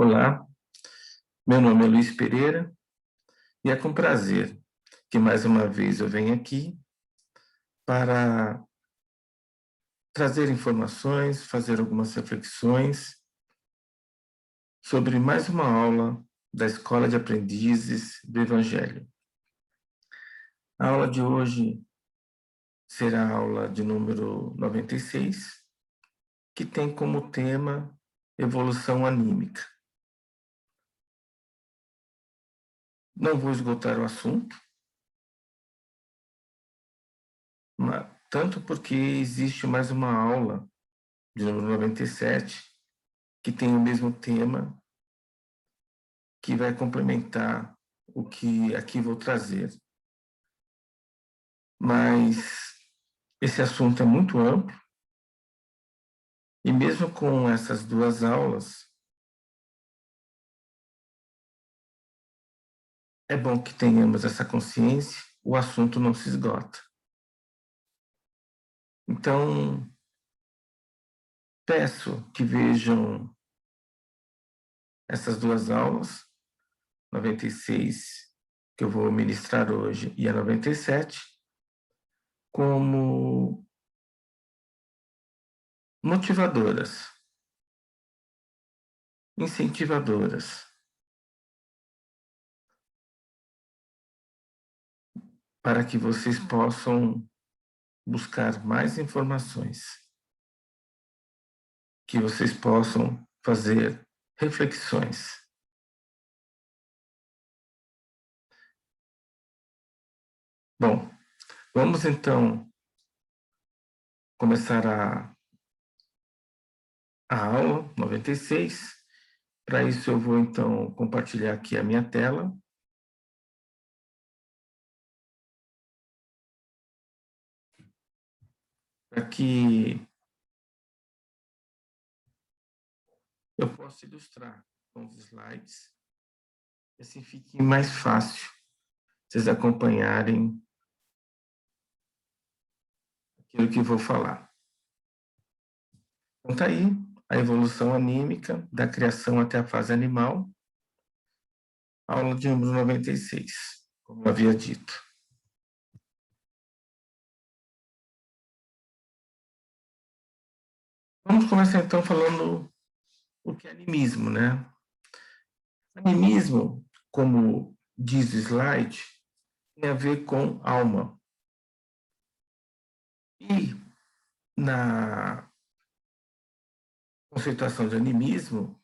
Olá, meu nome é Luiz Pereira e é com prazer que mais uma vez eu venho aqui para trazer informações, fazer algumas reflexões sobre mais uma aula da Escola de Aprendizes do Evangelho. A aula de hoje será a aula de número 96, que tem como tema evolução anímica. Não vou esgotar o assunto, tanto porque existe mais uma aula de número 97, que tem o mesmo tema, que vai complementar o que aqui vou trazer. Mas esse assunto é muito amplo, e mesmo com essas duas aulas, é bom que tenhamos essa consciência, o assunto não se esgota. Então, peço que vejam essas duas aulas, 96, que eu vou ministrar hoje, e a 97, como motivadoras, incentivadoras, para que vocês possam buscar mais informações, que vocês possam fazer reflexões. Bom, vamos então começar a aula 96. Para isso eu vou então compartilhar aqui a minha tela. Para que eu possa ilustrar com os slides, e assim fique mais fácil vocês acompanharem aquilo que vou falar. Então tá aí a evolução anímica da criação até a fase animal, aula de número 96, como eu havia dito. Vamos começar então falando o que é animismo, né? Animismo, como diz o slide, tem a ver com alma. E na conceituação de animismo,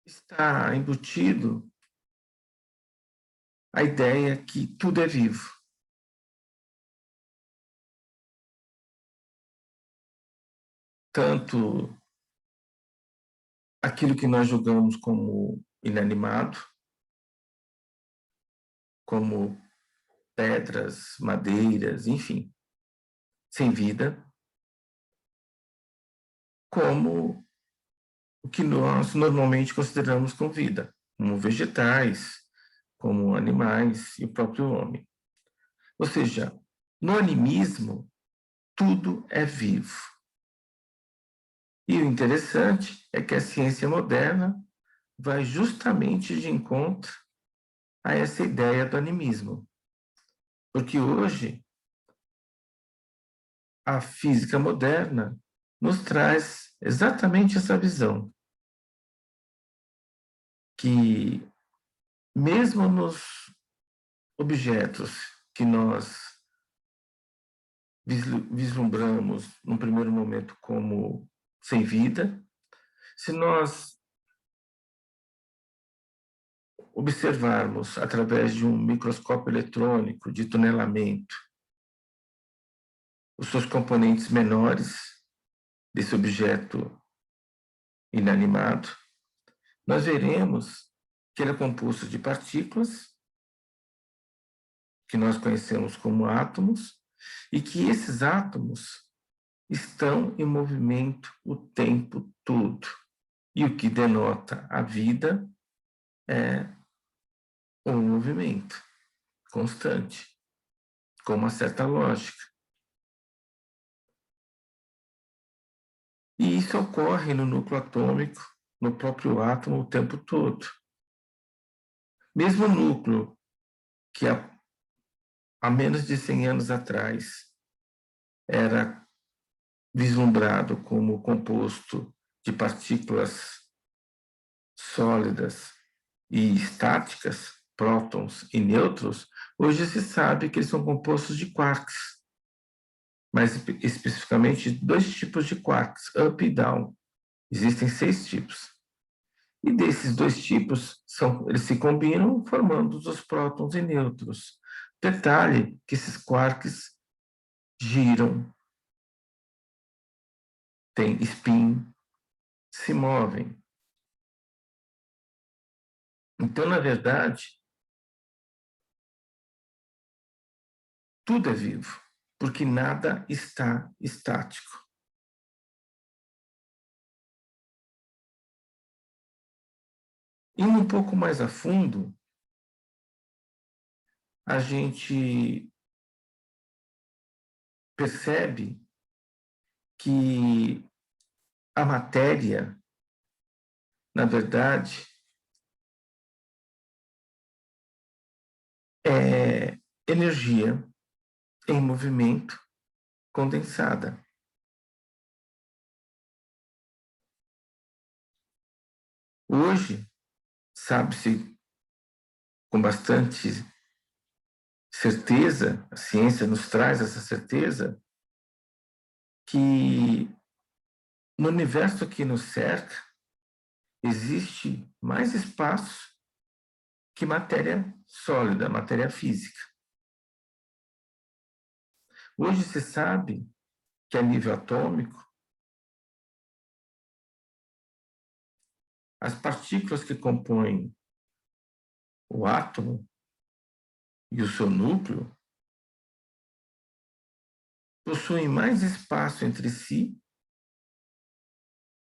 está embutido a ideia que tudo é vivo. Tanto aquilo que nós julgamos como inanimado, como pedras, madeiras, enfim, sem vida, como o que nós normalmente consideramos com vida, como vegetais, como animais e o próprio homem. Ou seja, no animismo, tudo é vivo. E o interessante é que a ciência moderna vai justamente de encontro a essa ideia do animismo. Porque hoje, a física moderna nos traz exatamente essa visão, que mesmo nos objetos que nós vislumbramos num primeiro momento como sem vida, se nós observarmos através de um microscópio eletrônico de tunelamento os seus componentes menores desse objeto inanimado, nós veremos que ele é composto de partículas, que nós conhecemos como átomos, e que esses átomos estão em movimento o tempo todo. E o que denota a vida é um movimento constante, com uma certa lógica. E isso ocorre no núcleo atômico, no próprio átomo o tempo todo. Mesmo o núcleo, que há menos de 100 anos atrás era vislumbrado como composto de partículas sólidas e estáticas, prótons e nêutrons, hoje se sabe que eles são compostos de quarks, mais especificamente dois tipos de quarks, up e down. Existem 6 tipos. E desses dois tipos, eles se combinam formando os prótons e nêutrons. Detalhe que esses quarks giram, têm spin, se movem. Então, na verdade, tudo é vivo, porque nada está estático. Indo um pouco mais a fundo, a gente percebe que a matéria, na verdade, é energia em movimento condensada. Hoje, sabe-se com bastante certeza, a ciência nos traz essa certeza, que no universo que nos cerca existe mais espaço que matéria sólida, matéria física. Hoje se sabe que a nível atômico, as partículas que compõem o átomo e o seu núcleo possuem mais espaço entre si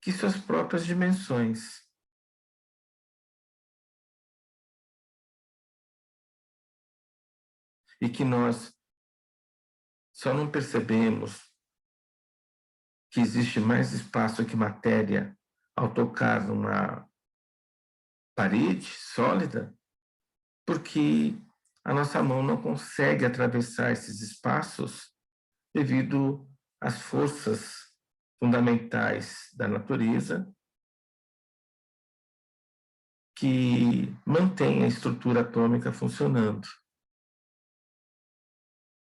que suas próprias dimensões. E que nós só não percebemos que existe mais espaço que matéria ao tocar numa parede sólida, porque a nossa mão não consegue atravessar esses espaços devido às forças fundamentais da natureza que mantém a estrutura atômica funcionando.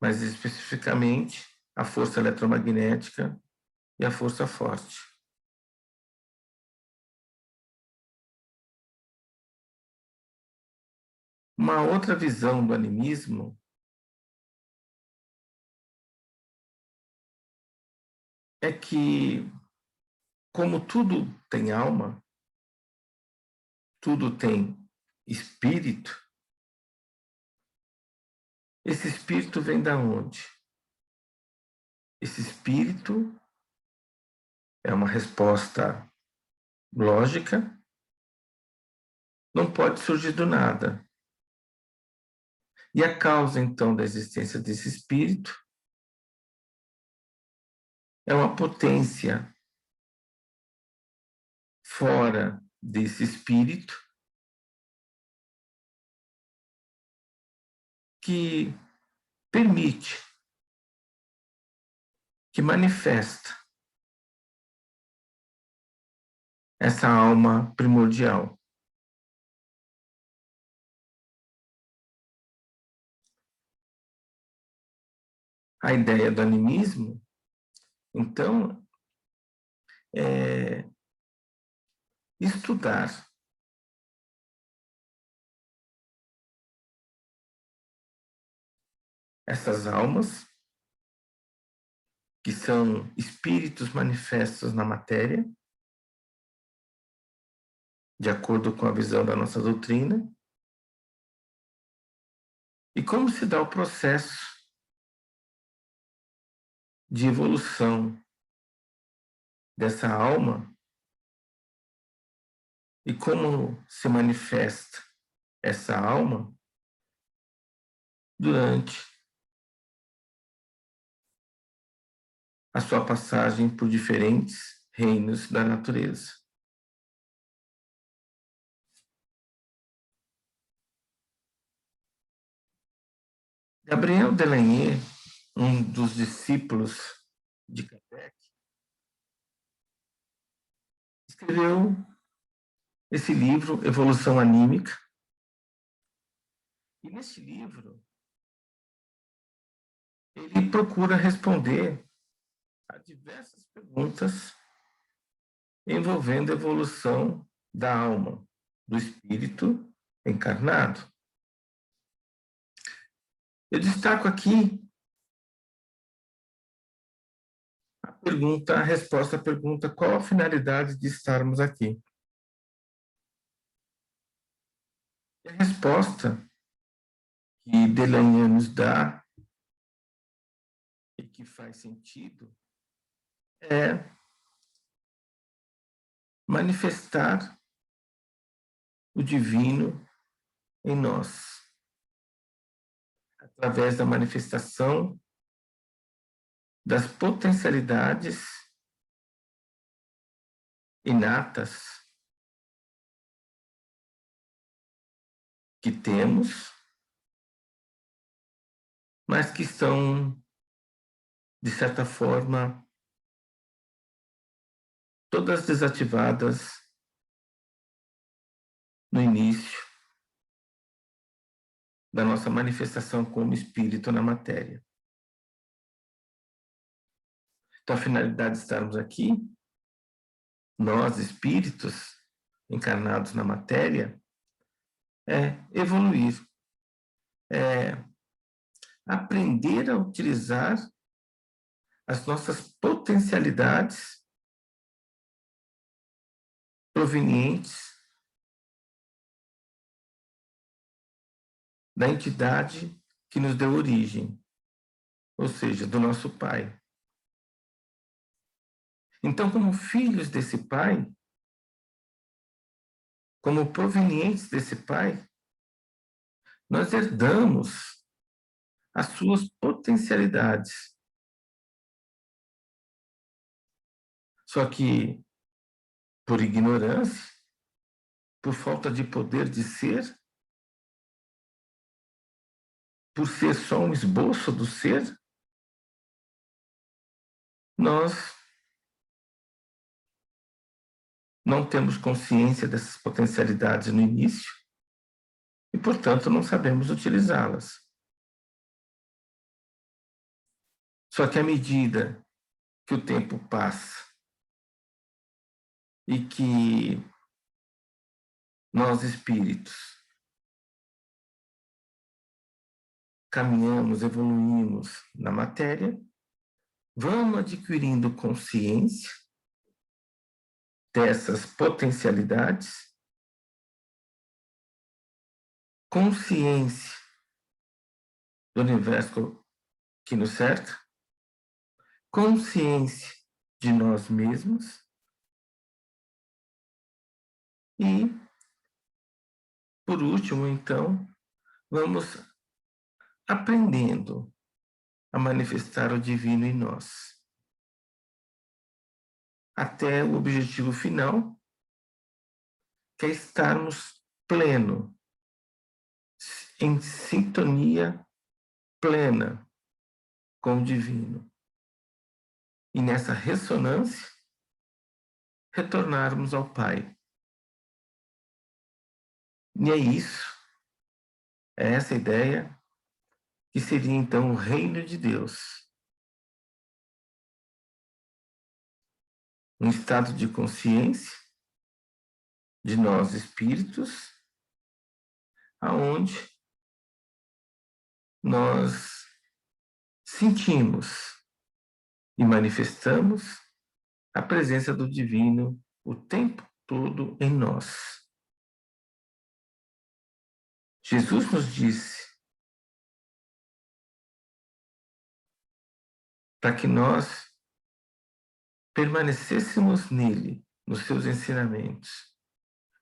Mas especificamente a força eletromagnética e a força forte. Uma outra visão do animismo é que, como tudo tem alma, tudo tem espírito, esse espírito vem da onde? Esse espírito é uma resposta lógica, não pode surgir do nada. E a causa, então, da existência desse espírito é uma potência fora desse espírito que permite, que manifesta essa alma primordial. A ideia do animismo, então, é estudar essas almas, que são espíritos manifestos na matéria, de acordo com a visão da nossa doutrina, e como se dá o processo de evolução dessa alma e como se manifesta essa alma durante a sua passagem por diferentes reinos da natureza. Gabriel Delaney, um dos discípulos de Kardec, escreveu esse livro, Evolução Anímica. E nesse livro, ele procura responder a diversas perguntas envolvendo a evolução da alma, do espírito encarnado. Eu destaco aqui a resposta à pergunta: qual a finalidade de estarmos aqui? E a resposta que Delaney nos dá, e que faz sentido, é manifestar o divino em nós, através da manifestação das potencialidades inatas que temos, mas que estão, de certa forma, todas desativadas no início da nossa manifestação como espírito na matéria. Então, a finalidade de estarmos aqui, nós, espíritos encarnados na matéria, é evoluir, é aprender a utilizar as nossas potencialidades provenientes da entidade que nos deu origem, ou seja, do nosso Pai. Então, como filhos desse Pai, como provenientes desse Pai, nós herdamos as suas potencialidades. Só que, por ignorância, por falta de poder de ser, por ser só um esboço do ser, nós não temos consciência dessas potencialidades no início e, portanto, não sabemos utilizá-las. Só que à medida que o tempo passa e que nós, espíritos, caminhamos, evoluímos na matéria, vamos adquirindo consciência dessas potencialidades, consciência do universo que nos cerca, consciência de nós mesmos e, por último, então, vamos aprendendo a manifestar o divino em nós, até o objetivo final, que é estarmos pleno, em sintonia plena com o divino. E nessa ressonância, retornarmos ao Pai. E é isso, é essa ideia que seria então o reino de Deus. Um estado de consciência de nós espíritos, aonde nós sentimos e manifestamos a presença do divino o tempo todo em nós. Jesus nos disse para que nós permanecêssemos nele, nos seus ensinamentos,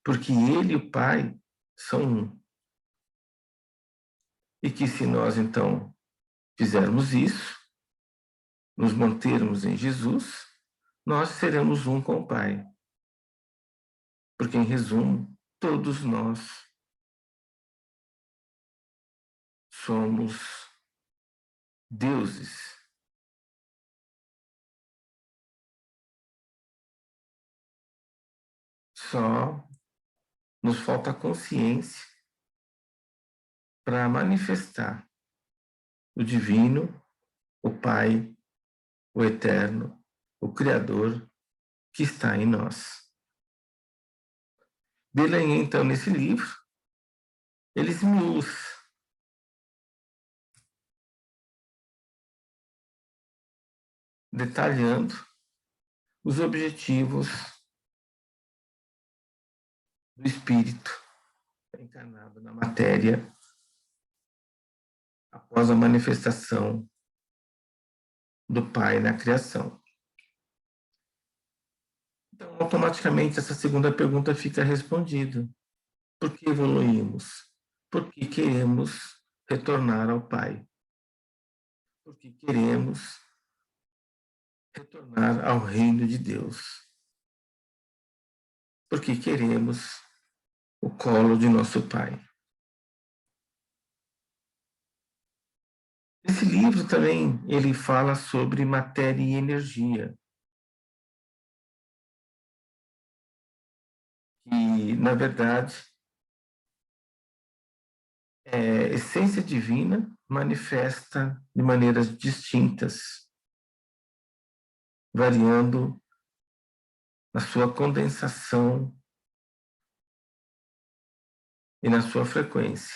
porque ele e o Pai são um. E que se nós, então, fizermos isso, nos mantermos em Jesus, nós seremos um com o Pai. Porque, em resumo, todos nós somos deuses. Só nos falta consciência para manifestar o divino, o Pai, o eterno, o Criador que está em nós. Delaunay, então, nesse livro, ele esmiuça detalhando os objetivos do espírito encarnado na matéria após a manifestação do Pai na criação. Então, automaticamente, essa segunda pergunta fica respondida. Por que evoluímos? Porque queremos retornar ao Pai. Porque queremos retornar ao reino de Deus. Porque queremos o colo de nosso Pai. Esse livro também, ele fala sobre matéria e energia. E, na verdade, essência divina manifesta de maneiras distintas, variando na sua condensação e na sua frequência.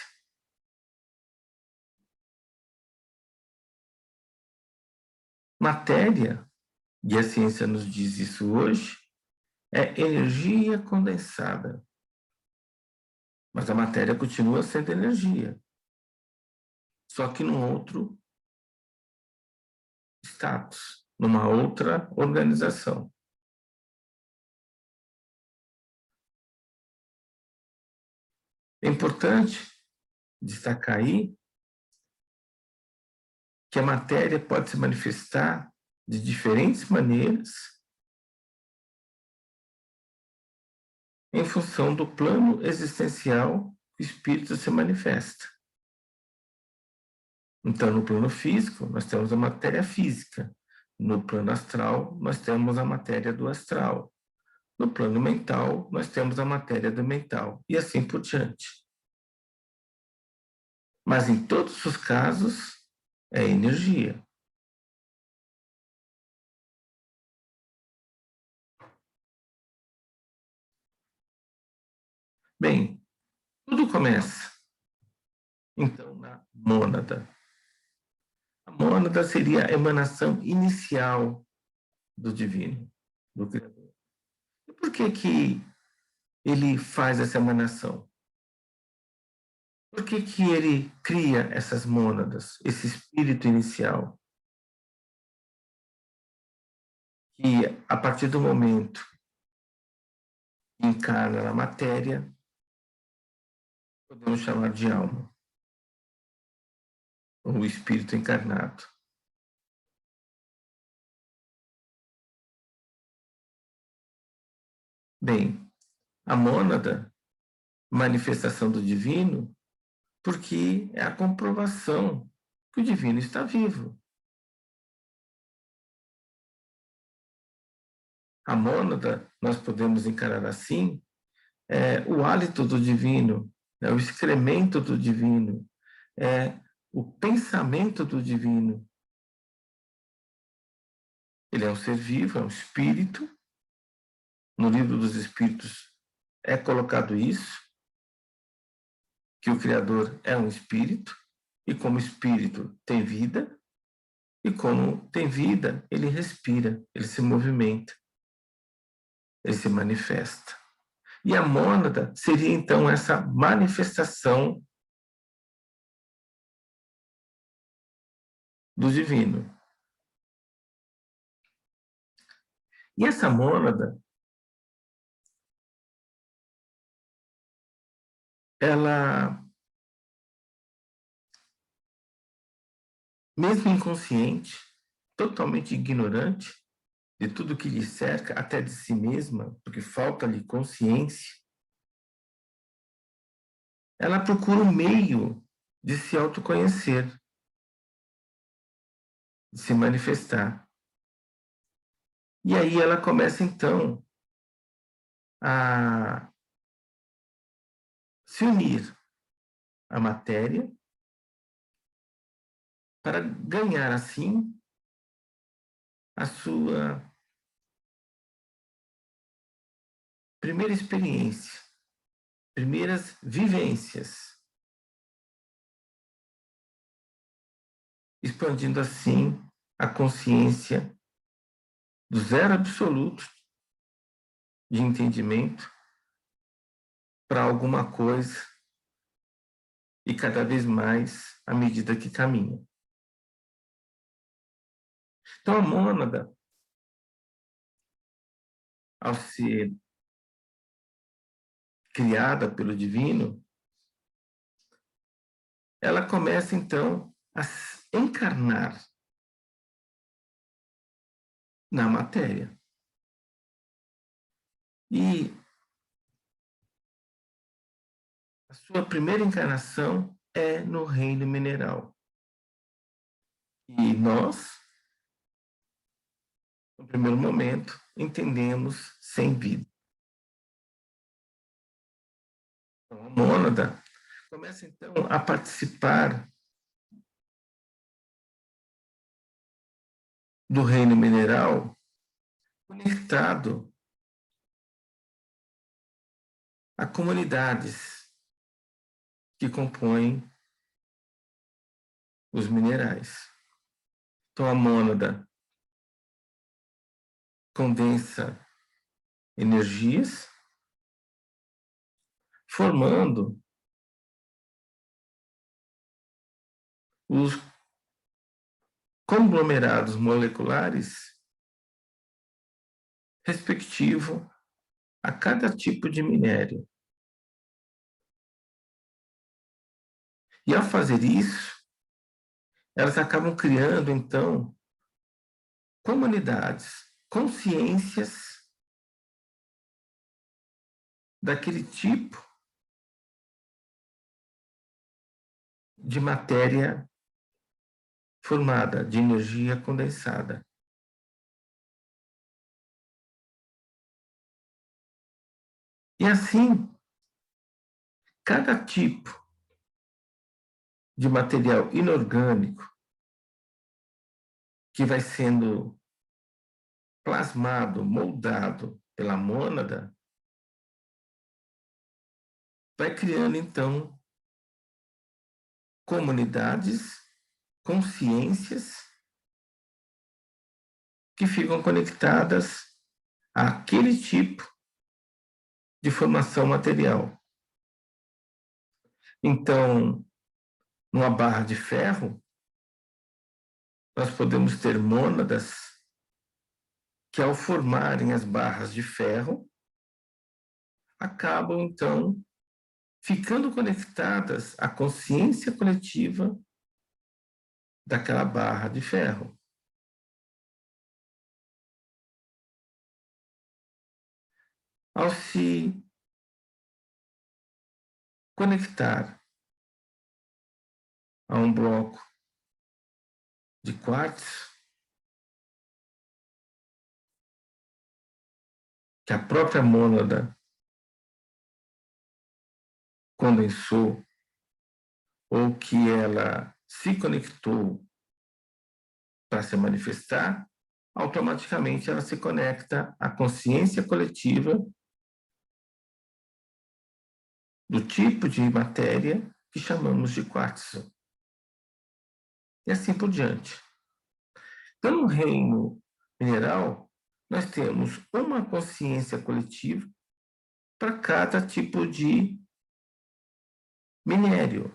Matéria, e a ciência nos diz isso hoje, é energia condensada. Mas a matéria continua sendo energia, só que num outro status, numa outra organização. É importante destacar aí que a matéria pode se manifestar de diferentes maneiras em função do plano existencial que o espírito se manifesta. Então, no plano físico, nós temos a matéria física. No plano astral, nós temos a matéria do astral. No plano mental, nós temos a matéria do mental. E assim por diante. Mas, em todos os casos, é energia. Bem, tudo começa, então, na mônada. A mônada seria a emanação inicial do divino, do Criador. E por que ele faz essa emanação? Por que ele cria essas mônadas, esse espírito inicial? Que, a partir do momento que encarna na matéria, podemos chamar de alma, ou espírito encarnado. Bem, a mônada, manifestação do divino, porque é a comprovação que o divino está vivo. A mônada, nós podemos encarar assim, é o hálito do divino, é o excremento do divino, é o pensamento do divino. Ele é um ser vivo, é um espírito. No livro dos Espíritos é colocado isso, que o Criador é um espírito, e como espírito tem vida, e como tem vida, ele respira, ele se movimenta, ele se manifesta. E a mônada seria, então, essa manifestação do divino. E essa mônada, ela, mesmo inconsciente, totalmente ignorante, de tudo que lhe cerca, até de si mesma, porque falta-lhe consciência, ela procura um meio de se autoconhecer, de se manifestar. E aí ela começa, então, a se unir à matéria para ganhar, assim, a sua primeira experiência, primeiras vivências, expandindo, assim, a consciência do zero absoluto de entendimento para alguma coisa e cada vez mais à medida que caminha. Então, a mônada, ao ser criada pelo divino, ela começa, então, a encarnar na matéria. E a sua primeira encarnação é no reino mineral. E nós, no primeiro momento, entendemos sem vida. Então, a mônada começa, então, a participar do reino mineral conectado a comunidades que compõem os minerais. Então, a mônada condensa energias, formando os conglomerados moleculares respectivo a cada tipo de minério. E ao fazer isso, elas acabam criando, então, comunidades, consciências daquele tipo de matéria formada, de energia condensada. E assim, cada tipo de material inorgânico que vai sendo plasmado, moldado pela mônada, vai criando, então, comunidades, consciências que ficam conectadas àquele tipo de formação material. Então, numa barra de ferro, nós podemos ter mônadas que, ao formarem as barras de ferro, acabam, então, ficando conectadas à consciência coletiva daquela barra de ferro. Ao se conectar a um bloco de quartzo, que a própria mônada condensou, ou que ela se conectou para se manifestar, automaticamente ela se conecta à consciência coletiva do tipo de matéria que chamamos de quartzo. E assim por diante. Então, no reino mineral, nós temos uma consciência coletiva para cada tipo de minério,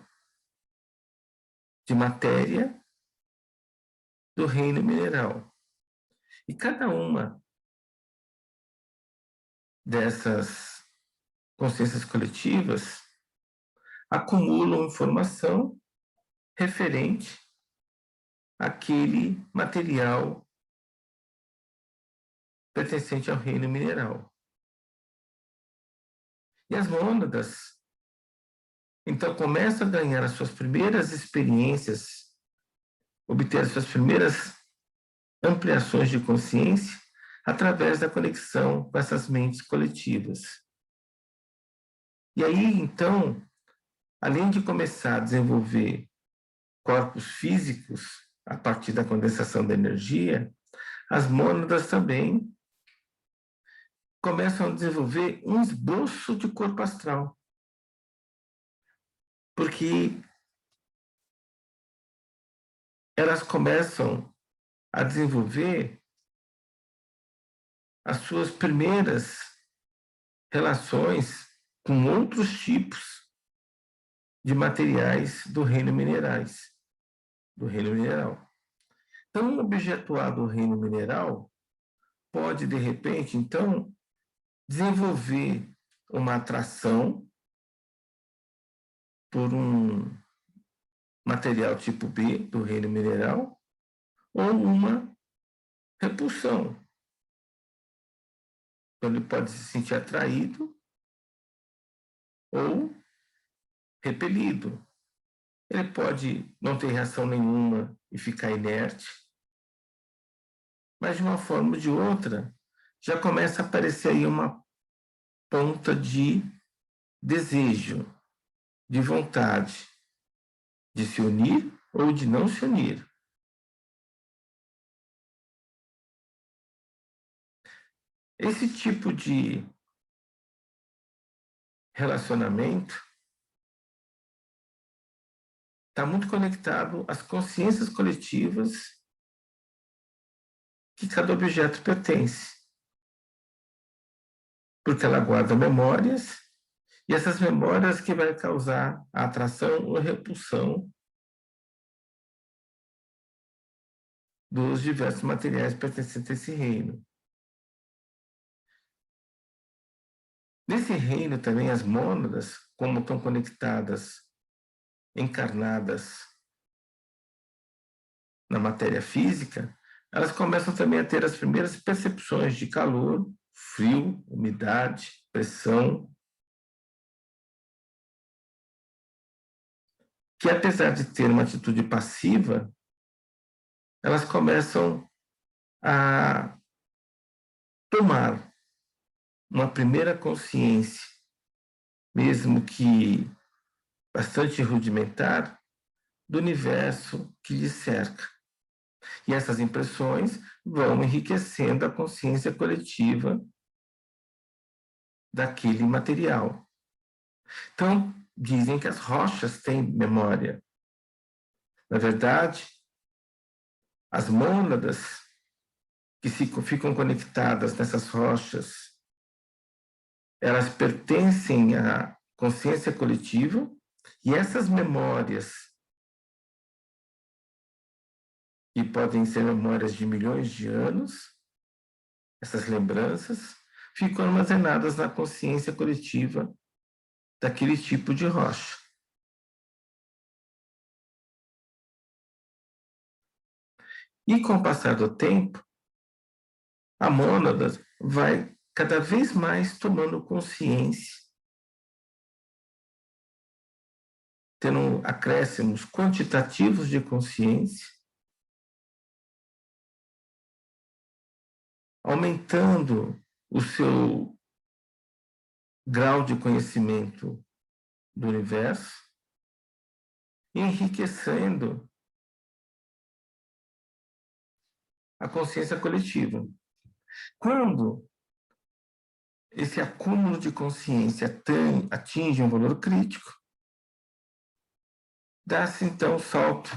de matéria do reino mineral. E cada uma dessas consciências coletivas acumulam informação referente àquele material pertencente ao reino mineral. E as mônadas, então, começam a ganhar as suas primeiras experiências, obter as suas primeiras ampliações de consciência através da conexão com essas mentes coletivas. E aí, então, além de começar a desenvolver corpos físicos a partir da condensação da energia, as mônadas também começam a desenvolver um esboço de corpo astral. Porque elas começam a desenvolver as suas primeiras relações com outros tipos de materiais do reino mineral. Então, um objeto A do reino mineral pode, de repente, então, desenvolver uma atração por um material tipo B do reino mineral ou uma repulsão. Então, ele pode se sentir atraído ou repelido. Ele pode não ter reação nenhuma e ficar inerte, mas de uma forma ou de outra, já começa a aparecer aí uma ponta de desejo, de vontade de se unir ou de não se unir. Esse tipo de relacionamento está muito conectado às consciências coletivas que cada objeto pertence. Porque ela guarda memórias, e essas memórias que vai causar a atração ou repulsão dos diversos materiais pertencentes a esse reino. Nesse reino também as mônadas, como estão conectadas, encarnadas na matéria física, elas começam também a ter as primeiras percepções de calor, frio, umidade, pressão, que apesar de ter uma atitude passiva, elas começam a tomar uma primeira consciência, mesmo que bastante rudimentar, do universo que lhes cerca. E essas impressões vão enriquecendo a consciência coletiva daquele material. Então, dizem que as rochas têm memória. Na verdade, as mônadas que ficam conectadas nessas rochas, elas pertencem à consciência coletiva, e essas memórias, que podem ser memórias de milhões de anos, essas lembranças, ficam armazenadas na consciência coletiva daquele tipo de rocha. E com o passar do tempo, a mônada vai cada vez mais tomando consciência, tendo acréscimos quantitativos de consciência, aumentando o seu grau de conhecimento do universo, e enriquecendo a consciência coletiva. Quando esse acúmulo de consciência atinge um valor crítico, dá-se então um salto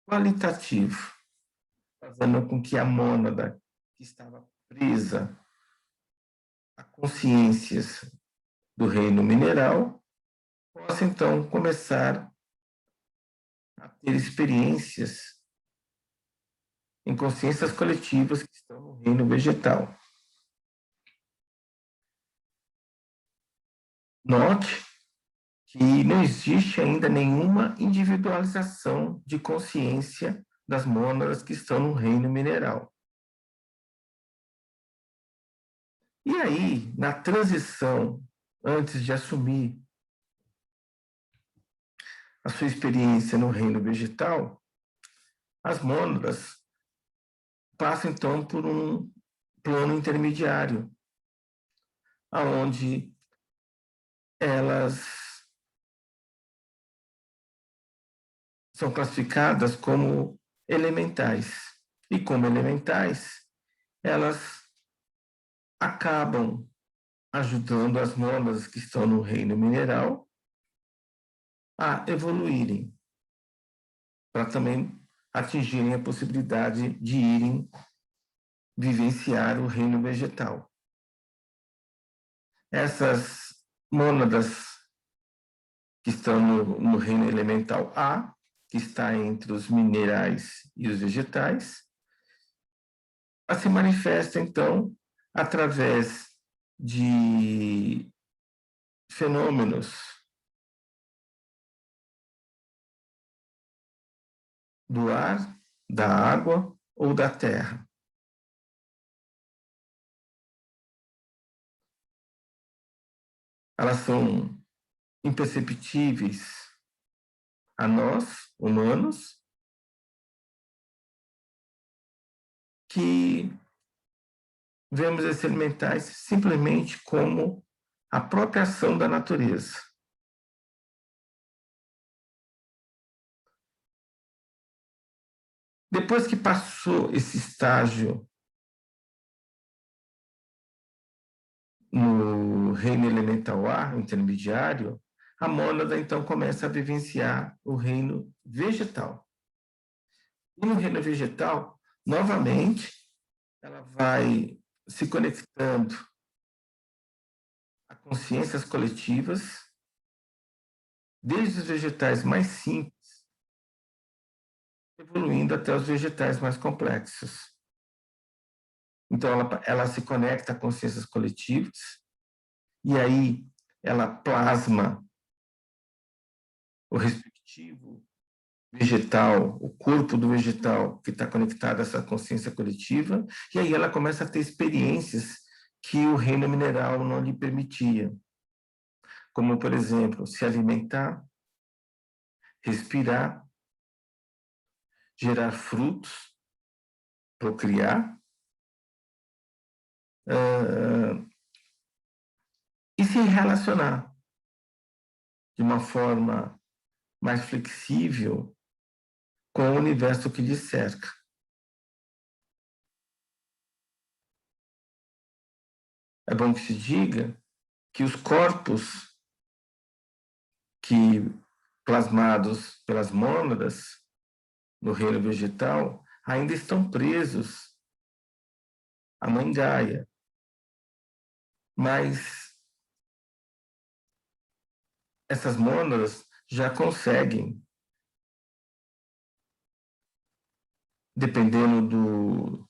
qualitativo, fazendo com que a mônada que estava presa a consciências do reino mineral possa então começar a ter experiências em consciências coletivas que estão no reino vegetal. Note que não existe ainda nenhuma individualização de consciência das mônadas que estão no reino mineral. E aí, na transição, antes de assumir a sua experiência no reino vegetal, as mônadas passam, então, por um plano intermediário, onde elas são classificadas como elementais. E como elementais, elas acabam ajudando as mônadas que estão no reino mineral a evoluírem, para também atingirem a possibilidade de irem vivenciar o reino vegetal. Essas mônadas que estão no reino elemental A, que está entre os minerais e os vegetais, se manifesta, então, através de fenômenos do ar, da água ou da terra. Elas são imperceptíveis a nós, humanos, que vemos esses elementais simplesmente como a própria ação da natureza. Depois que passou esse estágio no reino elemental A, intermediário, a mônada então começa a vivenciar o reino vegetal. E no reino vegetal, novamente, ela vai se conectando a consciências coletivas, desde os vegetais mais simples, evoluindo até os vegetais mais complexos. Então, ela se conecta a consciências coletivas, e aí ela plasma o respectivo vegetal, o corpo do vegetal que está conectado a essa consciência coletiva, e aí ela começa a ter experiências que o reino mineral não lhe permitia, como, por exemplo, se alimentar, respirar, gerar frutos, procriar, e se relacionar de uma forma mais flexível com o universo que lhe cerca. É bom que se diga que os corpos que plasmados pelas mônadas no reino vegetal ainda estão presos à mãe Gaia, mas essas mônadas já conseguem, dependendo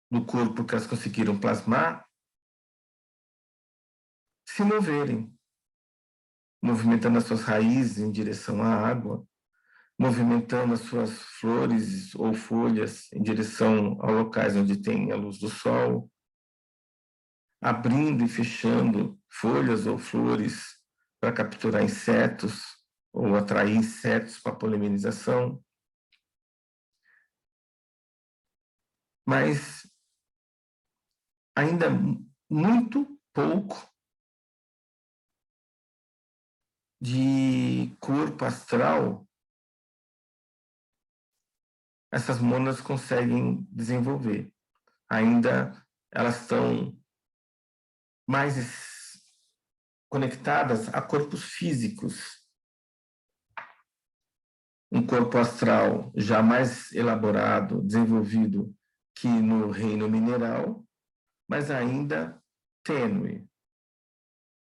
do corpo que elas conseguiram plasmar, se moverem, movimentando as suas raízes em direção à água, movimentando as suas flores ou folhas em direção a locais onde tem a luz do sol, abrindo e fechando folhas ou flores para capturar insetos ou atrair insetos para a polinização. Mas ainda muito pouco de corpo astral essas mônadas conseguem desenvolver. Ainda elas estão mais conectadas a corpos físicos. Um corpo astral já mais elaborado, desenvolvido que no reino mineral, mas ainda tênue,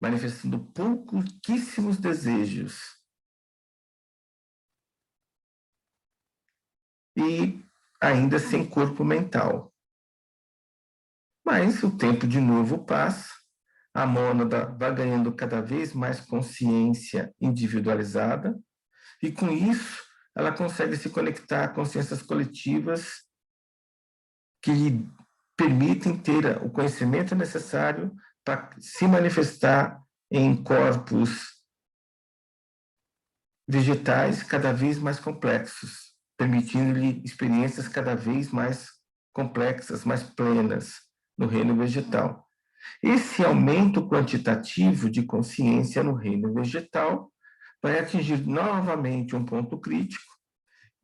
manifestando pouquíssimos desejos. E ainda sem corpo mental. Mas o tempo de novo passa, a mônada vai ganhando cada vez mais consciência individualizada, e com isso ela consegue se conectar a consciências coletivas que lhe permitem ter o conhecimento necessário para se manifestar em corpos vegetais cada vez mais complexos, permitindo-lhe experiências cada vez mais complexas, mais plenas no reino vegetal. Esse aumento quantitativo de consciência no reino vegetal vai atingir novamente um ponto crítico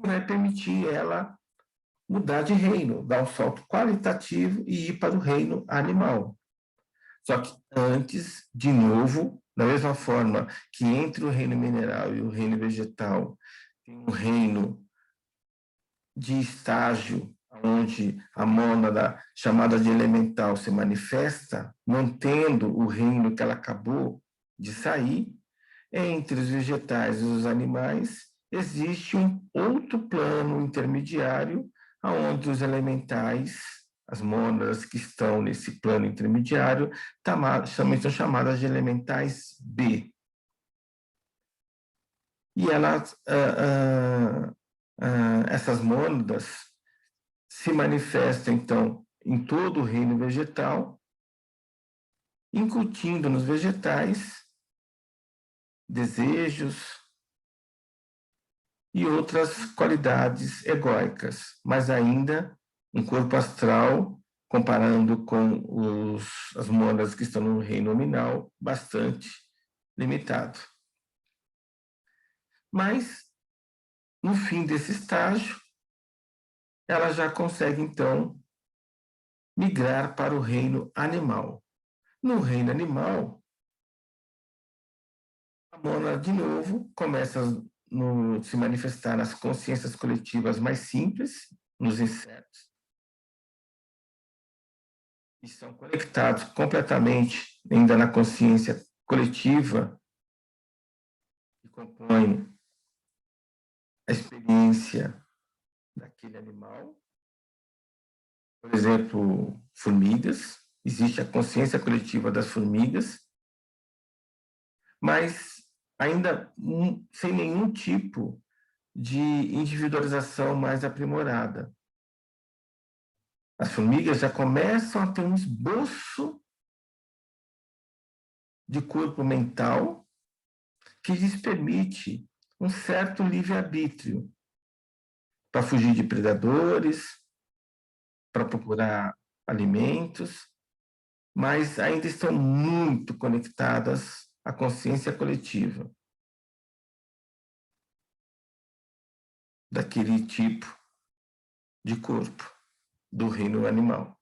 e vai permitir ela mudar de reino, dar um salto qualitativo e ir para o reino animal. Só que antes, de novo, da mesma forma que entre o reino mineral e o reino vegetal tem um reino de estágio onde a mônada chamada de elemental se manifesta, mantendo o reino que ela acabou de sair, entre os vegetais e os animais existe um outro plano intermediário onde os elementais, as mônadas que estão nesse plano intermediário, também são chamadas de elementais B. E elas, essas mônadas se manifestam, então, em todo o reino vegetal, incutindo nos vegetais desejos e outras qualidades egóicas, mas ainda um corpo astral, comparando com as mônadas que estão no reino nominal, bastante limitado. Mas, no fim desse estágio, ela já consegue, então, migrar para o reino animal. No reino animal, a mônada, de novo, começa a se manifestar nas consciências coletivas mais simples, nos insetos, e são conectados completamente ainda na consciência coletiva que compõe a experiência daquele animal. Por exemplo, formigas, existe a consciência coletiva das formigas, mas ainda sem nenhum tipo de individualização mais aprimorada. As formigas já começam a ter um esboço de corpo mental que lhes permite um certo livre-arbítrio para fugir de predadores, para procurar alimentos, mas ainda estão muito conectadas à consciência coletiva daquele tipo de corpo do reino animal.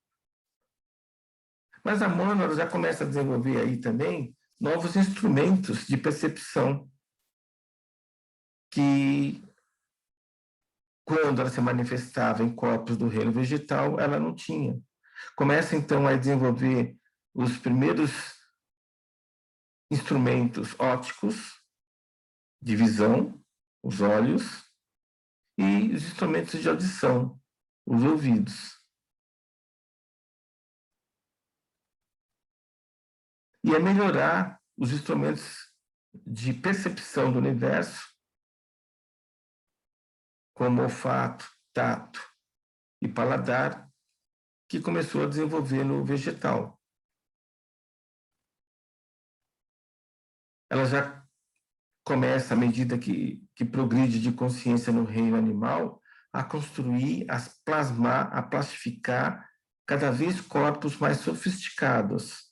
Mas a mônada já começa a desenvolver aí também novos instrumentos de percepção que, quando ela se manifestava em corpos do reino vegetal, ela não tinha. Começa, então, a desenvolver os primeiros instrumentos ópticos de visão, os olhos, e os instrumentos de audição, os ouvidos. E a melhorar os instrumentos de percepção do universo, como olfato, tato e paladar, que começou a desenvolver no vegetal. Ela já começa, à medida que progride de consciência no reino animal, a construir, a plasmar, a plastificar cada vez corpos mais sofisticados,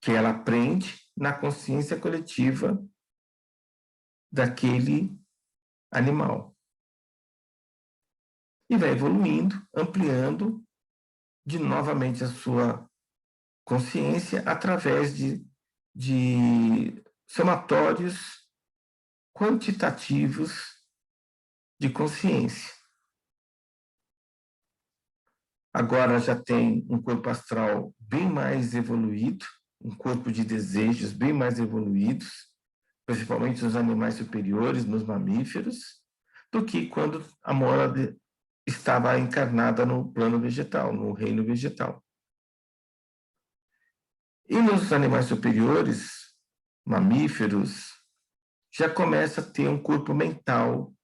que ela aprende na consciência coletiva daquele animal. E vai evoluindo, ampliando novamente a sua consciência através de somatórios quantitativos de consciência. Agora já tem um corpo astral bem mais evoluído, um corpo de desejos bem mais evoluídos, principalmente nos animais superiores, nos mamíferos, do que quando a mônada estava encarnada no plano vegetal, no reino vegetal. E nos animais superiores, mamíferos, já começa a ter um corpo mental,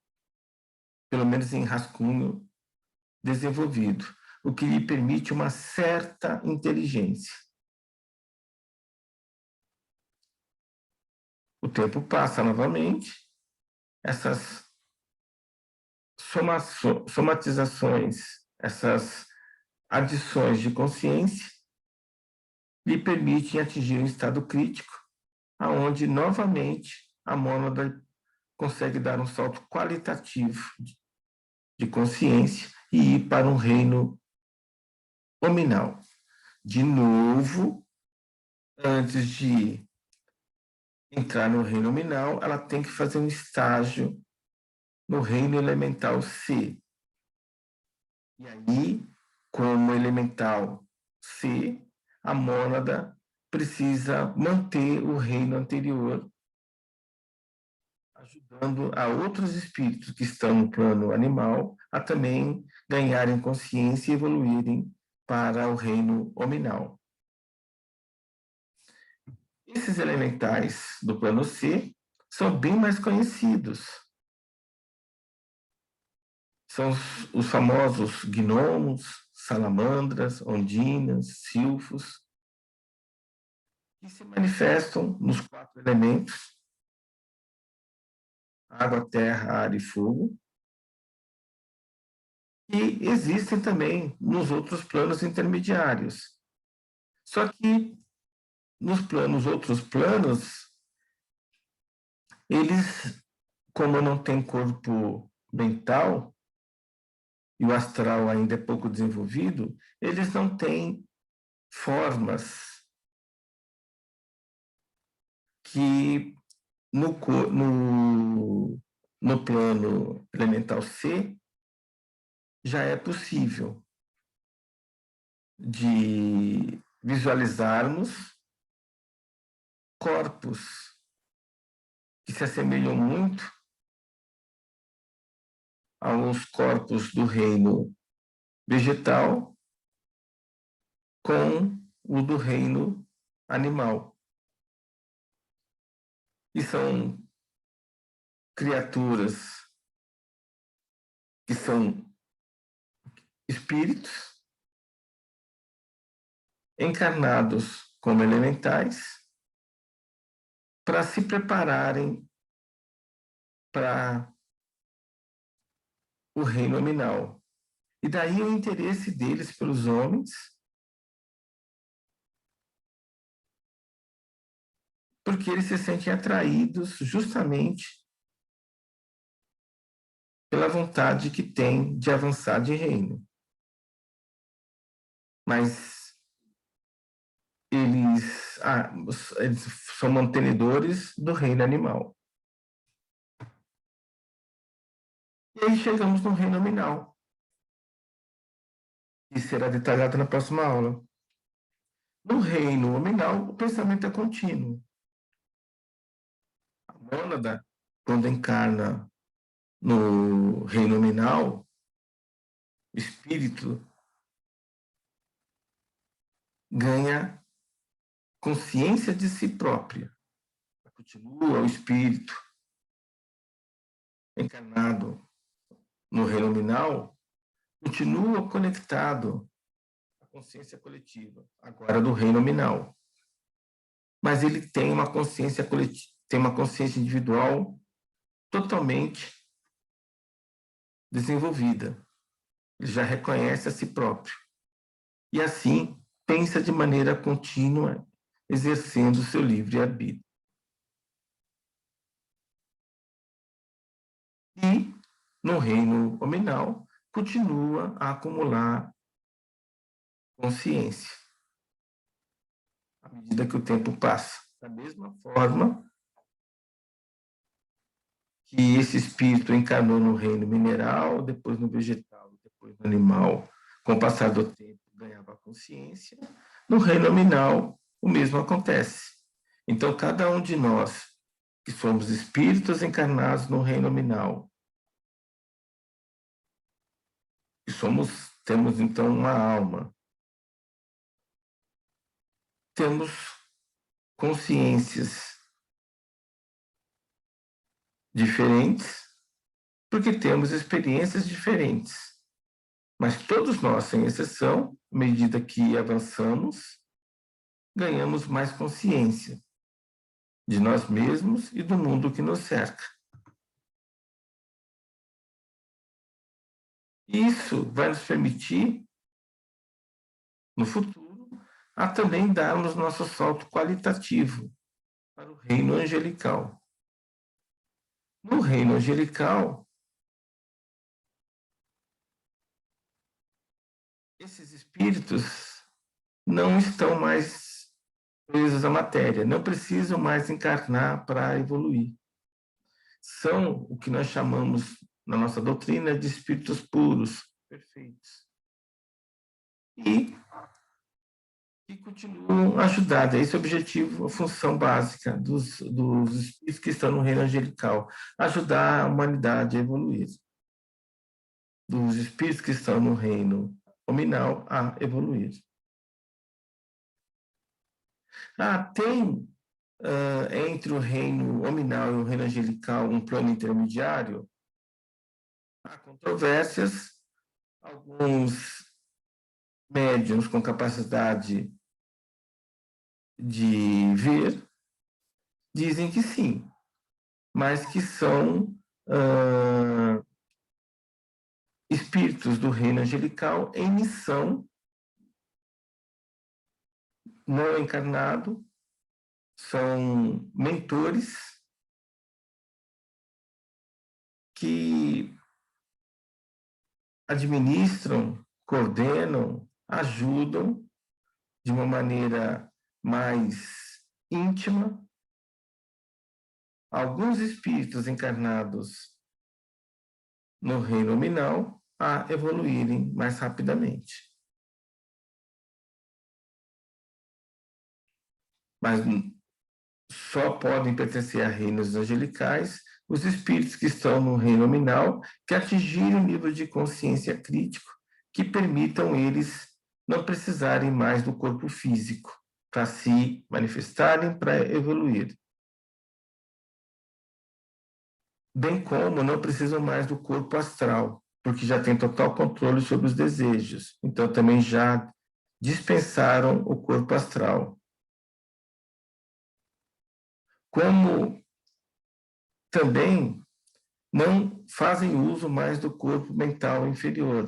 pelo menos em rascunho, desenvolvido. o que lhe permite uma certa inteligência. O tempo passa novamente, essas somatizações, essas adições de consciência lhe permitem atingir um estado crítico, aonde novamente a mônada consegue dar um salto qualitativo de consciência e ir para um reino hominal. De novo, antes de entrar no reino nominal, ela tem que fazer um estágio no reino elemental C. E aí, como elemental C, a mônada precisa manter o reino anterior, ajudando a outros espíritos que estão no plano animal a também ganharem consciência e evoluírem para o reino hominal. Esses elementais do plano C são bem mais conhecidos. São os famosos gnomos, salamandras, ondinas, silfos, que se manifestam nos 4 elementos: água, terra, ar e fogo, e existem também nos outros planos intermediários. Só que nos outros planos, eles, como não têm corpo mental, e o astral ainda é pouco desenvolvido, eles não têm formas que no plano elemental C já é possível de visualizarmos corpos que se assemelham muito aos corpos do reino vegetal com o do reino animal. E são criaturas que são espíritos encarnados como elementais para se prepararem para o reino nominal. E daí o interesse deles pelos homens, porque eles se sentem atraídos justamente pela vontade que têm de avançar de reino. Mas eles são mantenedores do reino animal. E aí chegamos no reino nominal, que será detalhado na próxima aula. No reino nominal, o pensamento é contínuo. A mônada, quando encarna no reino nominal, o espírito ganha consciência de si própria. Continua o espírito encarnado no reino nominal, continua conectado à consciência coletiva, agora do reino nominal. Mas ele tem uma consciência coletiva, tem uma consciência individual totalmente desenvolvida. Ele já reconhece a si próprio. E assim pensa de maneira contínua, exercendo o seu livre-arbítrio. E, no reino nominal, continua a acumular consciência à medida que o tempo passa. Da mesma forma que esse espírito encarnou no reino mineral, depois no vegetal, depois no animal, com o passar do tempo ganhava consciência, no reino nominal o mesmo acontece. Então, cada um de nós, que somos espíritos encarnados no reino nominal, temos então uma alma, temos consciências diferentes, porque temos experiências diferentes. Mas todos nós, sem exceção, à medida que avançamos, ganhamos mais consciência de nós mesmos e do mundo que nos cerca. Isso vai nos permitir, no futuro, a também darmos nosso salto qualitativo para o reino angelical. No reino angelical, esses espíritos não estão mais presos à matéria, não precisam mais encarnar para evoluir. São o que nós chamamos, na nossa doutrina, de espíritos puros, perfeitos. E continuam a ajudar. Esse é o objetivo, a função básica dos espíritos que estão no reino angelical, ajudar a humanidade a evoluir. Dos espíritos que estão no reino nominal a evoluir. Tem entre o reino nominal e o reino angelical um plano intermediário? Há controvérsias, alguns médiuns com capacidade de ver dizem que sim, mas que são espíritos do reino angelical em missão, não encarnado, são mentores que administram, coordenam, ajudam de uma maneira mais íntima alguns espíritos encarnados no reino nominal a evoluírem mais rapidamente. Mas só podem pertencer a reinos angelicais os espíritos que estão no reino nominal, que atingirem um nível de consciência crítico que permitam eles não precisarem mais do corpo físico para se manifestarem, para evoluir. Bem como não precisam mais do corpo astral, porque já têm total controle sobre os desejos. Então, também já dispensaram o corpo astral. Como também não fazem uso mais do corpo mental inferior,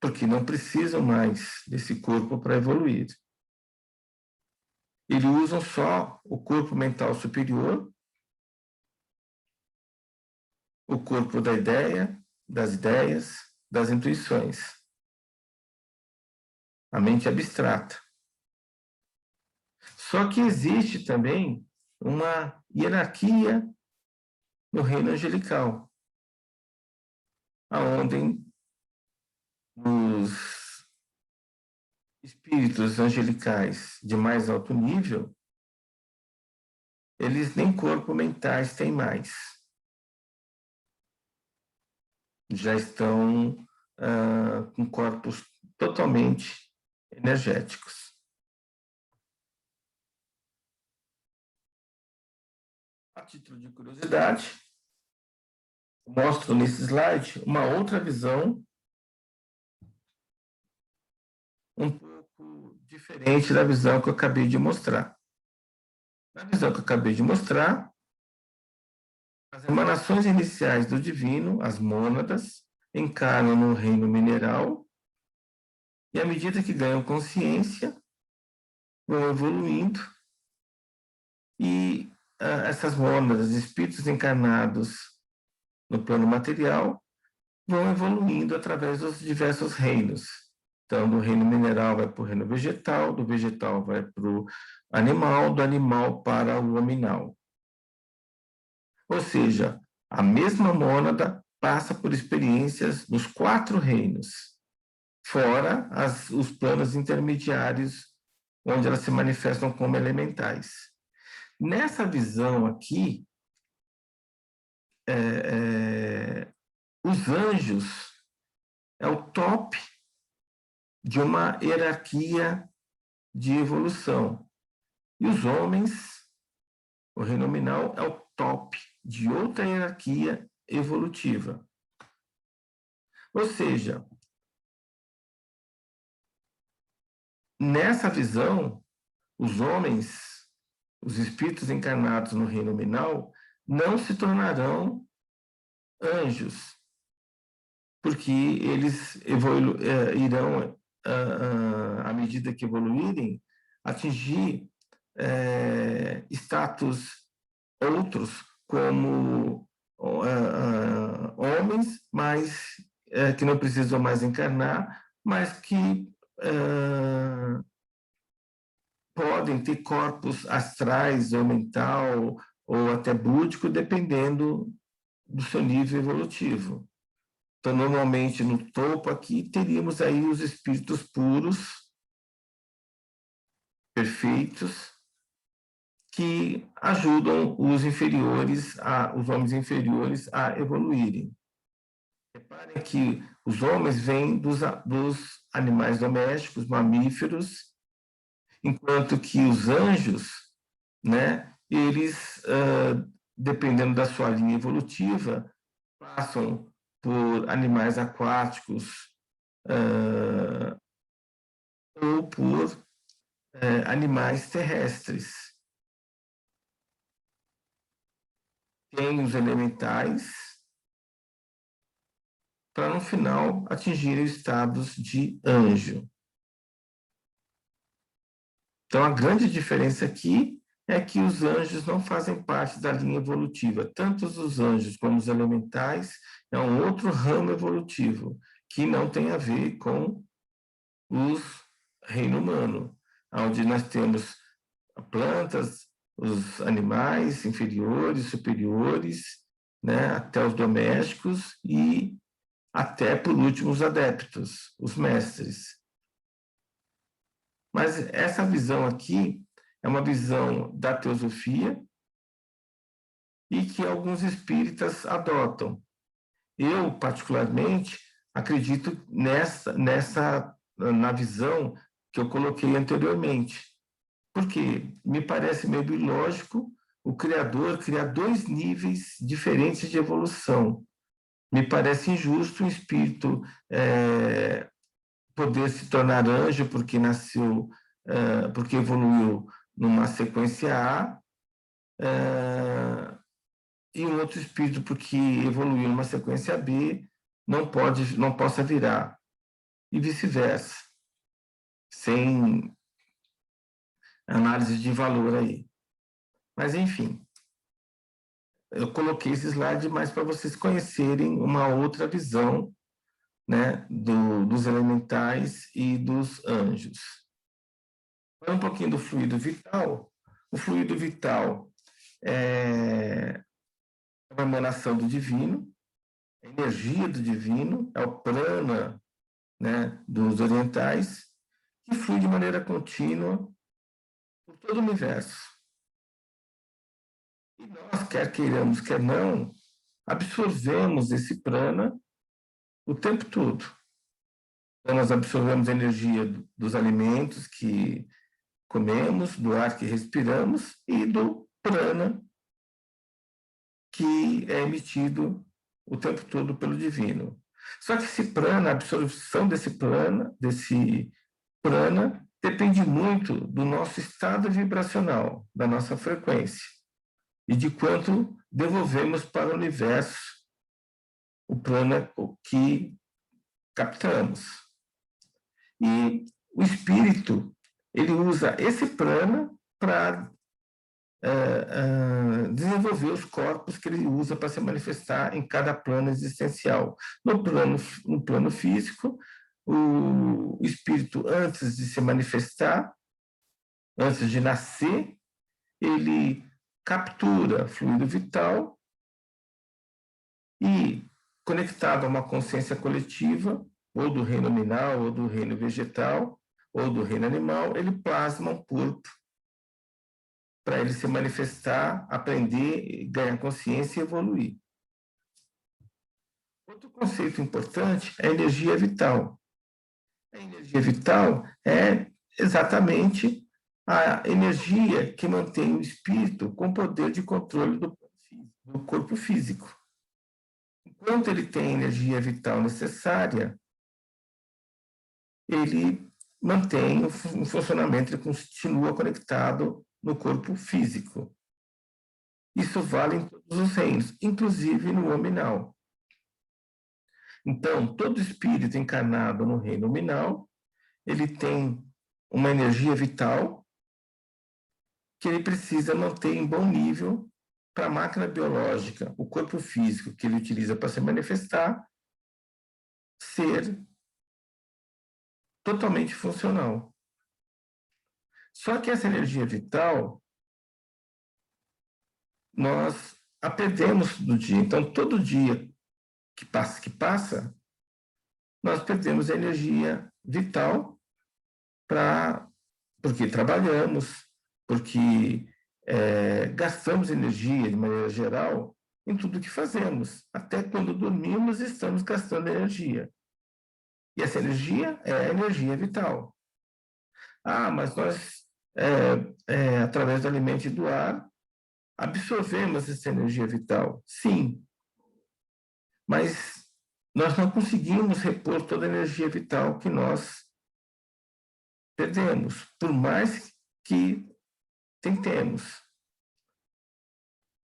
porque não precisam mais desse corpo para evoluir. Eles usam só o corpo mental superior, o corpo da ideia, das ideias, das intuições, a mente abstrata. Só que existe também uma hierarquia no reino angelical, onde os espíritos angelicais de mais alto nível, eles nem corpo mentais têm mais. Já estão com corpos totalmente energéticos. A título de curiosidade, mostro nesse slide uma outra visão um pouco diferente da visão que eu acabei de mostrar. Na visão que eu acabei de mostrar, as emanações iniciais do divino, as mônadas, encarnam no reino mineral e, à medida que ganham consciência, vão evoluindo e essas mônadas, espíritos encarnados no plano material, vão evoluindo através dos diversos reinos. Então, do reino mineral vai para o reino vegetal, do vegetal vai para o animal, do animal para o nominal. Ou seja, a mesma mônada passa por experiências nos 4 reinos, fora os planos intermediários, onde elas se manifestam como elementais. Nessa visão aqui, os anjos é o top de uma hierarquia de evolução. E os homens, o reino nominal, é o top de outra hierarquia evolutiva. Ou seja, nessa visão, os homens, os espíritos encarnados no reino nominal, não se tornarão anjos, porque eles irão, à medida que evoluírem, atingir status outros, como homens, mas que não precisam mais encarnar, mas que podem ter corpos astrais ou mental ou até búdico, dependendo do seu nível evolutivo. Então, normalmente, no topo aqui, teríamos aí os espíritos puros, perfeitos, que ajudam os inferiores, os homens inferiores a evoluírem. Reparem que os homens vêm dos animais domésticos, mamíferos, enquanto que os anjos, né, eles, dependendo da sua linha evolutiva, passam por animais aquáticos ou por animais terrestres. Tem os elementais, para no final atingirem estados de anjo. Então, a grande diferença aqui é que os anjos não fazem parte da linha evolutiva. Tanto os anjos como os elementais é um outro ramo evolutivo, que não tem a ver com os reino humano, onde nós temos plantas, os animais inferiores, superiores, né, até os domésticos e até, por último, os adeptos, os mestres. Mas essa visão aqui é uma visão da teosofia e que alguns espíritas adotam. Eu, particularmente, acredito na visão que eu coloquei anteriormente. Porque me parece meio ilógico o Criador criar dois níveis diferentes de evolução. Me parece injusto um espírito poder se tornar anjo porque nasceu, porque evoluiu numa sequência A, e um outro espírito porque evoluiu numa sequência B não possa virar, e vice-versa, sem análise de valor aí. Mas, enfim, eu coloquei esse slide mais para vocês conhecerem uma outra visão, né, dos elementais e dos anjos. Um pouquinho do fluido vital. O fluido vital é uma emanação do divino, a energia do divino, é o prana, né, dos orientais, que flui de maneira contínua por todo o universo. E nós, quer queiramos, quer não, absorvemos esse prana o tempo todo. Então, nós absorvemos a energia dos alimentos que comemos, do ar que respiramos e do prana que é emitido o tempo todo pelo divino. Só que esse prana, a absorção desse prana, depende muito do nosso estado vibracional, da nossa frequência, e de quanto devolvemos para o universo o prana que captamos. E o espírito, ele usa esse prana para desenvolver os corpos que ele usa para se manifestar em cada plano existencial. No plano físico, o espírito, antes de se manifestar, antes de nascer, ele captura fluido vital e, conectado a uma consciência coletiva, ou do reino nominal, ou do reino vegetal, ou do reino animal, ele plasma um corpo para ele se manifestar, aprender, ganhar consciência e evoluir. Outro conceito importante é a energia vital. A energia vital é exatamente a energia que mantém o espírito com poder de controle do corpo físico. Quando ele tem a energia vital necessária, ele mantém o funcionamento, ele continua conectado no corpo físico. Isso vale em todos os reinos, inclusive no nominal. Então, todo espírito encarnado no reino nominal, ele tem uma energia vital que ele precisa manter em bom nível para a máquina biológica, o corpo físico que ele utiliza para se manifestar, ser totalmente funcional. Só que essa energia vital, nós a perdemos do dia. Então, todo dia que passa, nós perdemos a energia vital porque trabalhamos, porque gastamos energia de maneira geral em tudo que fazemos. Até quando dormimos, estamos gastando energia. E essa energia é a energia vital. Ah, mas nós, através do alimento e do ar, absorvemos essa energia vital. Sim, mas nós não conseguimos repor toda a energia vital que nós perdemos, por mais que tentemos.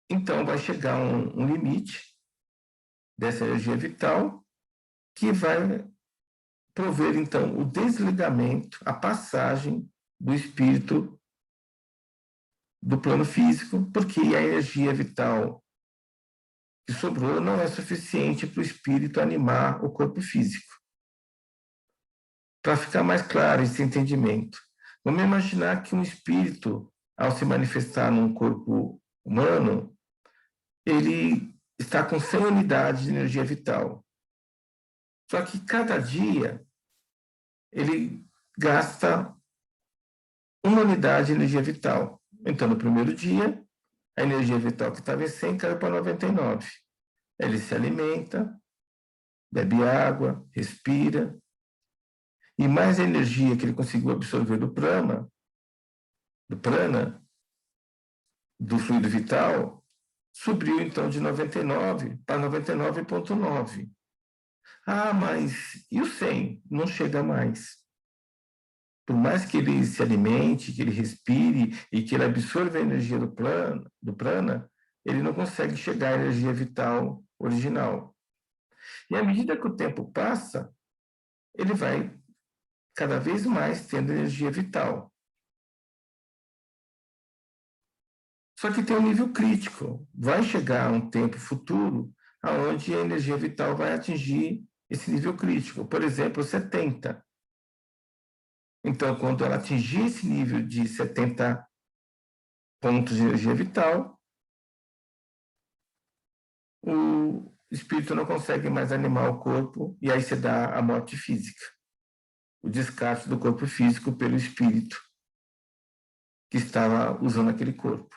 Então, vai chegar um limite dessa energia vital que vai prover, então, o desligamento, a passagem do espírito do plano físico, porque a energia vital que sobrou não é suficiente para o espírito animar o corpo físico. Para ficar mais claro esse entendimento, vamos imaginar que um espírito, ao se manifestar num corpo humano, ele está com 100 unidades de energia vital. Só que cada dia ele gasta uma unidade de energia vital. Então, no primeiro dia, a energia vital que estava em 100 caiu para 99. Ele se alimenta, bebe água, respira, e mais a energia que ele conseguiu absorver do prana, do fluido vital, subiu então de 99 para 99,9. Ah, mas e o 100? Não chega mais. Por mais que ele se alimente, que ele respire e que ele absorva a energia do prana, ele não consegue chegar à energia vital original. E à medida que o tempo passa, ele vai cada vez mais tendo energia vital. Só que tem um nível crítico. Vai chegar um tempo futuro onde a energia vital vai atingir esse nível crítico. Por exemplo, 70. Então, quando ela atingir esse nível de 70 pontos de energia vital, o espírito não consegue mais animar o corpo e aí se dá a morte física, o descarte do corpo físico pelo espírito que estava usando aquele corpo.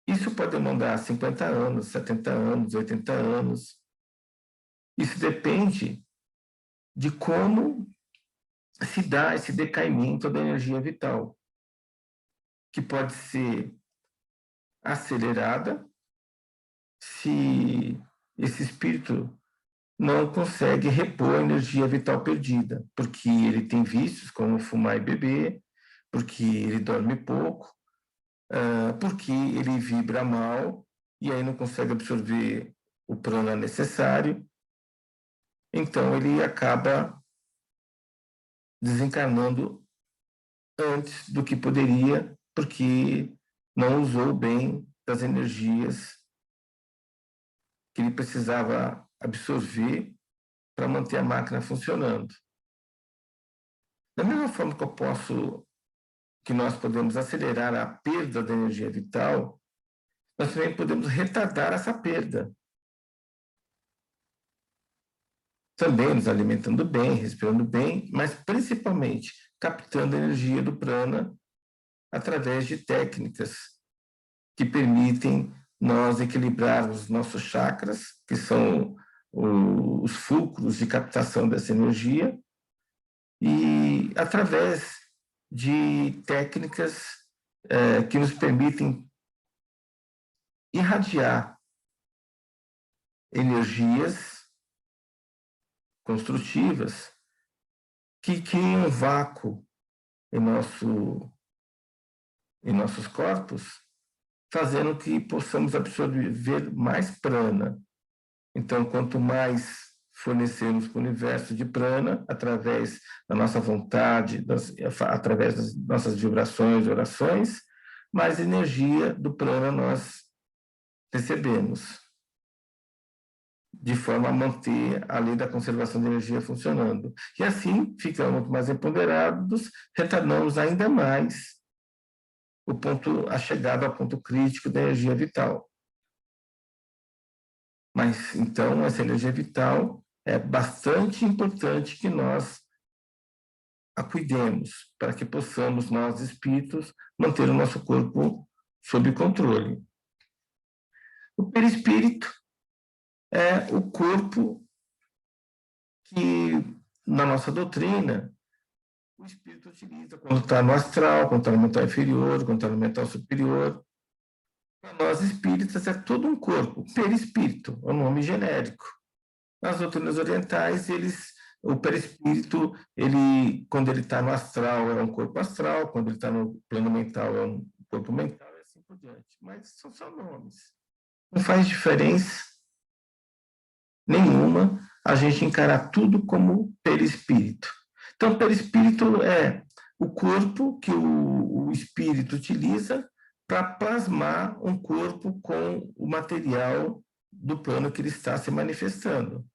Isso pode demandar 50 anos, 70 anos, 80 anos. Isso depende de como se dá esse decaimento da energia vital, que pode ser acelerada se esse espírito não consegue repor a energia vital perdida, porque ele tem vícios como fumar e beber, porque ele dorme pouco, porque ele vibra mal e aí não consegue absorver o prana necessário. Então, ele acaba desencarnando antes do que poderia, porque não usou bem das energias que ele precisava absorver para manter a máquina funcionando. Da mesma forma que nós podemos acelerar a perda da energia vital, nós também podemos retardar essa perda. Também nos alimentando bem, respirando bem, mas principalmente captando a energia do prana através de técnicas que permitem nós equilibrarmos nossos chakras, que são os fulcros de captação dessa energia, e através de técnicas que nos permitem irradiar energias construtivas que criam um vácuo em nossos corpos, fazendo que possamos absorver mais prana. Então, quanto mais fornecermos para o universo de prana, através da nossa vontade, através das nossas vibrações, orações, mais energia do prana nós recebemos, de forma a manter a lei da conservação de energia funcionando. E assim, ficamos mais empoderados, retardamos ainda mais a chegada ao ponto crítico da energia vital. Mas, então, essa energia vital é bastante importante que nós a cuidemos, para que possamos, nós, espíritos, manter o nosso corpo sob controle. O perispírito é o corpo que, na nossa doutrina, o espírito utiliza quando está no astral, quando está no mental inferior, quando está no mental superior. Para nós espíritas é todo um corpo, perispírito, é um nome genérico. Nas doutrinas orientais, o perispírito, quando ele está no astral, é um corpo astral, quando ele está no plano mental, é um corpo mental, e assim por diante. Mas são só nomes. Não faz diferença nenhuma a gente encarar tudo como perispírito. Então, perispírito é o corpo que o espírito utiliza para plasmar um corpo com o material do plano que ele está se manifestando.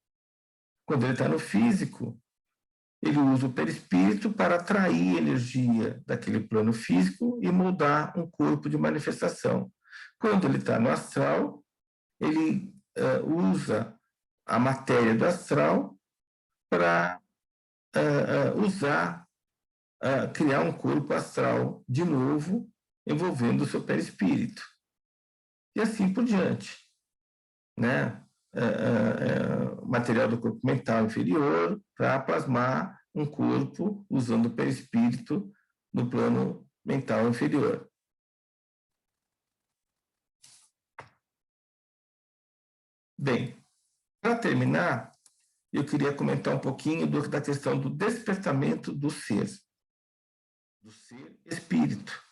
Quando ele está no físico, ele usa o perispírito para atrair energia daquele plano físico e moldar um corpo de manifestação. Quando ele está no astral, ele usa a matéria do astral para criar um corpo astral de novo, envolvendo o seu perispírito. E assim por diante. Né? Material do corpo mental inferior para plasmar um corpo usando o perispírito no plano mental inferior. Bem, para terminar, eu queria comentar um pouquinho da questão do despertamento do ser espírito.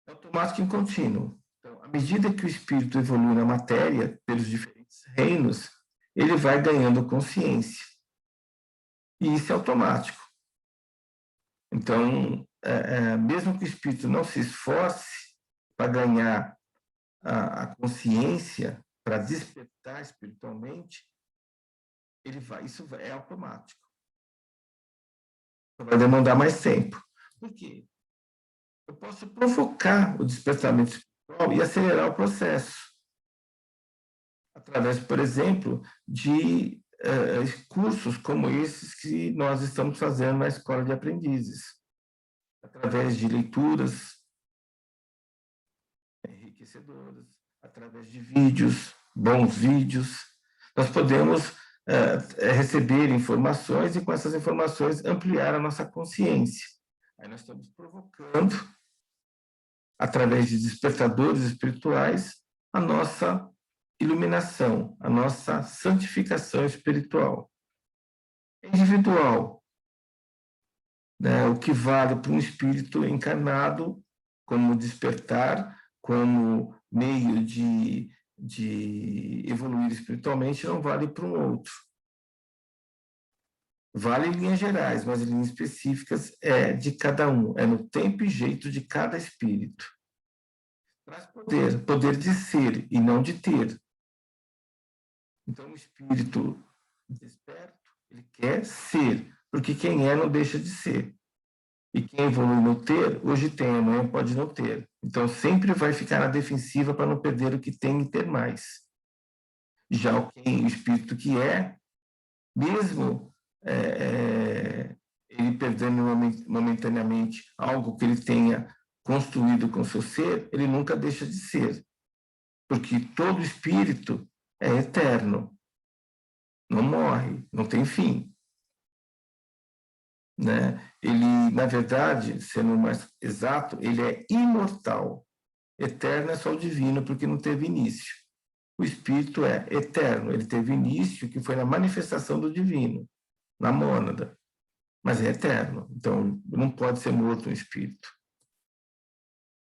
É automático e contínuo. Então, à medida que o espírito evolui na matéria, pelos diferentes reinos, ele vai ganhando consciência. E isso é automático. Então, mesmo que o espírito não se esforce para ganhar a consciência, para despertar espiritualmente, isso é automático. Vai demandar mais tempo. Por quê? Eu posso provocar o despertamento espiritual e acelerar o processo. Através, por exemplo, de cursos como esses que nós estamos fazendo na Escola de Aprendizes. Através de leituras enriquecedoras, através de vídeos, bons vídeos, nós podemos receber informações e, com essas informações, ampliar a nossa consciência. Aí nós estamos provocando, através de despertadores espirituais, a nossa iluminação, a nossa santificação espiritual. Individual, né? O que vale para um espírito encarnado como despertar, como meio de evoluir espiritualmente, não vale para um outro. Vale em linhas gerais, mas em linhas específicas é de cada um, é no tempo e jeito de cada espírito. Traz poder de ser e não de ter. Então, o espírito desperto, ele quer ser, porque quem é não deixa de ser. E quem evolui no ter, hoje tem, amanhã pode não ter. Então, sempre vai ficar na defensiva para não perder o que tem e ter mais. Já o espírito que mesmo ele perdendo momentaneamente algo que ele tenha construído com seu ser, ele nunca deixa de ser. Porque todo espírito é eterno. Não morre, não tem fim. Né? Ele, na verdade, sendo mais exato, ele é imortal. Eterno é só o divino, porque não teve início. o Espírito é eterno, ele teve início, que foi na manifestação do divino, na mônada, mas é eterno, então não pode ser morto um Espírito.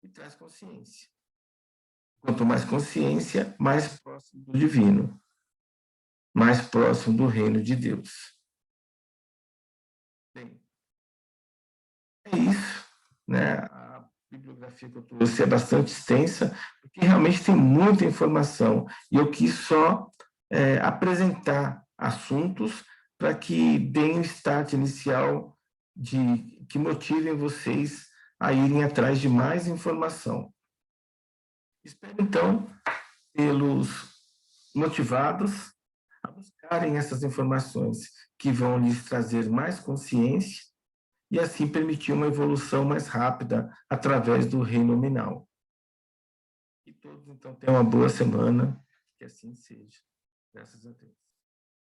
E traz consciência. Quanto mais consciência, mais próximo do divino, mais próximo do reino de Deus. Bem, é isso, né? A bibliografia que eu trouxe é bastante extensa, porque realmente tem muita informação, e eu quis só apresentar assuntos para que deem o start inicial que motivem vocês a irem atrás de mais informação. Espero, então, tê-los motivados a buscarem essas informações que vão lhes trazer mais consciência e assim permitir uma evolução mais rápida através do reino nominal. E todos, então, tenham uma boa semana, que assim seja. Graças a Deus.